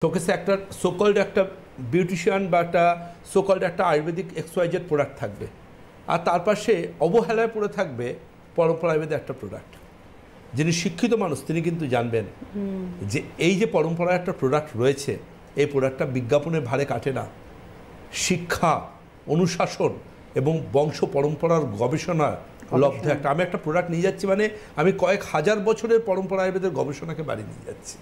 শোকেসে একটা সোকল্ড একটা বিউটিশিয়ান বা একটা সোকল্ড একটা আয়ুর্বেদিক এক্সওয়াইজেড প্রোডাক্ট থাকবে, আর তার পাশে অবহেলায় পড়ে থাকবে পরম্পরা আয়ুর্বেদের একটা প্রোডাক্ট। যিনি শিক্ষিত মানুষ তিনি কিন্তু জানবেন যে এই যে পরম্পরার একটা প্রোডাক্ট রয়েছে, এই প্রোডাক্টটা বিজ্ঞাপনের ভারে কাটে না। শিক্ষা, অনুশাসন এবং বংশ পরম্পরার গবেষণা লব্ধ একটা। আমি একটা প্রোডাক্ট নিয়ে যাচ্ছি মানে আমি কয়েক হাজার বছরের পরম্পরা আয়ুর্বেদের গবেষণাকে বাড়ি নিয়ে যাচ্ছি।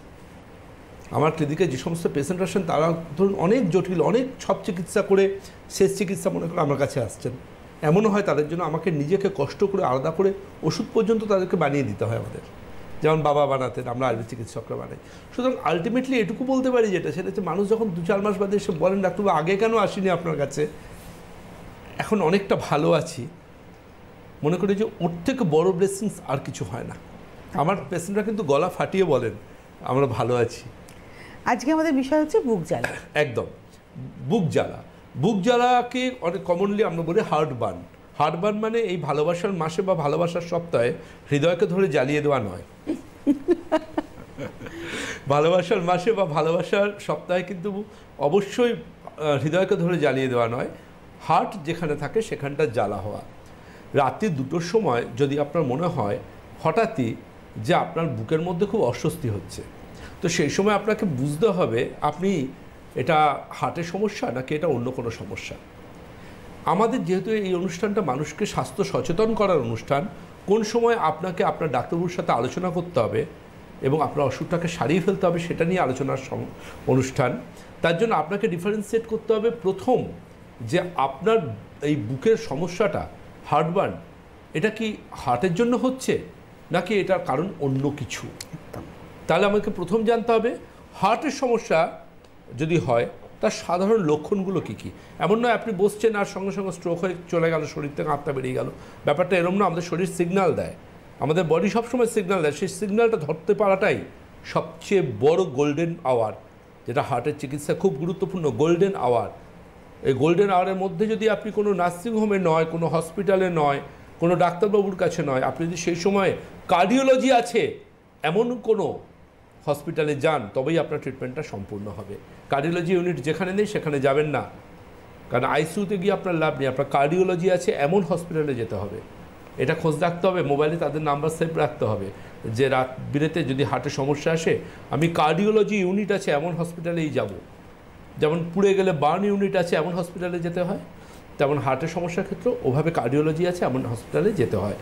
আমার ক্লিনিকে যে সমস্ত পেশেন্ট আসেন তারা ধরুন অনেক জটিল, অনেক সব চিকিৎসা করে শেষ চিকিৎসা মনে করে আমার কাছে আসছেন। এমনও হয় তাদের জন্য আমাকে নিজেকে কষ্ট করে আলাদা করে ওষুধ পর্যন্ত তাদেরকে বানিয়ে দিতে হয় আমাদের, যেমন বাবা বানাতেন, আমরা আয়ুর্বেদ চিকিৎসকরা বানাই। সুতরাং আলটিমেটলি এটুকু বলতে পারি যেটা, সেটা হচ্ছে মানুষ যখন 2-4 মাস বাদে এসে বলেন ডাক্তারবাবু আগে কেন আসিনি আপনার কাছে, এখন অনেকটা ভালো আছি, মনে করি যে ওর থেকে বড় ব্লেসিংস আর কিছু হয় না। আমার পেশেন্টরা কিন্তু গলা ফাটিয়ে বলেন আমরা ভালো আছি। আজকে আমাদের বিষয় হচ্ছে বুক জ্বালা। একদম, বুক জ্বালা। বুক জ্বালাকে অনেক কমনলি আমরা বলি হার্ট বার্ন। হার্ট বার্ন মানে এই ভালোবাসার মাসে বা ভালোবাসার সপ্তাহে হৃদয়কে ধরে জ্বালিয়ে দেওয়া নয়। ভালোবাসার মাসে বা ভালোবাসার সপ্তাহে কিন্তু অবশ্যই হৃদয়কে ধরে জ্বালিয়ে দেওয়া নয়, হার্ট যেখানে থাকে সেখানটা জ্বালা হওয়া। রাত্রি 2টোর সময় যদি আপনার মনে হয় হঠাৎই যে আপনার বুকের মধ্যে খুব অস্বস্তি হচ্ছে, তো সেই সময় আপনাকে বুঝতে হবে আপনি এটা হার্টের সমস্যা নাকি এটা অন্য কোনো সমস্যা। আমাদের যেহেতু এই অনুষ্ঠানটা মানুষকে স্বাস্থ্য সচেতন করার অনুষ্ঠান, কোন সময় আপনাকে আপনার ডাক্তারবাবুর সাথে আলোচনা করতে হবে এবং আপনার অসুখটাকে সারিয়ে ফেলতে হবে সেটা নিয়ে আলোচনার অনুষ্ঠান। তার জন্য আপনাকে ডিফারেন্সিয়েট করতে হবে প্রথম যে আপনার এই বুকের সমস্যাটা হার্টবার্ন, এটা কি হার্টের জন্য হচ্ছে নাকি এটার কারণ অন্য কিছু। তাহলে আমাকে প্রথম জানতে হবে হার্টের সমস্যা যদি হয় তার সাধারণ লক্ষণগুলো কী কী। এমন নয় আপনি বসছেন আর সঙ্গে সঙ্গে স্ট্রোক হয়ে চলে গেল, শরীর থেকে আত্মা বেরিয়ে গেল, ব্যাপারটা এরম না। আমাদের শরীর সিগন্যাল দেয়, আমাদের বডি সবসময় সিগন্যাল দেয়, সেই সিগন্যালটা ধরতে পারাটাই সবচেয়ে বড় গোল্ডেন আওয়ার, যেটা হার্টের চিকিৎসা খুব গুরুত্বপূর্ণ। গোল্ডেন আওয়ার, এই গোল্ডেন আওয়ারের মধ্যে যদি আপনি কোনো নার্সিংহোমে নয়, কোনো হসপিটালে নয়, কোনো ডাক্তারবাবুর কাছে নয়, আপনি যদি সেই সময় কার্ডিওলজি আছে এমন কোনো হসপিটালে যান তবেই আপনার ট্রিটমেন্টটা সম্পূর্ণ হবে। কার্ডিওলজি ইউনিট যেখানে নেই সেখানে যাবেন না, কারণ আইসিইউতে গিয়ে আপনার লাভ নেই। আপনার কার্ডিওলজি আছে এমন হসপিটালে যেতে হবে, এটা খোঁজ রাখতে হবে, মোবাইলে তাদের নাম্বার সেভ রাখতে হবে যে রাত বিরেতে যদি হার্টের সমস্যা আসে আমি কার্ডিওলজি ইউনিট আছে এমন হসপিটালেই যাব। যেমন পুড়ে গেলে বার্ন ইউনিট আছে এমন হসপিটালে যেতে হয়, তেমন হার্টের সমস্যার ক্ষেত্রে ওভাবে কার্ডিওলজি আছে এমন হসপিটালে যেতে হয়।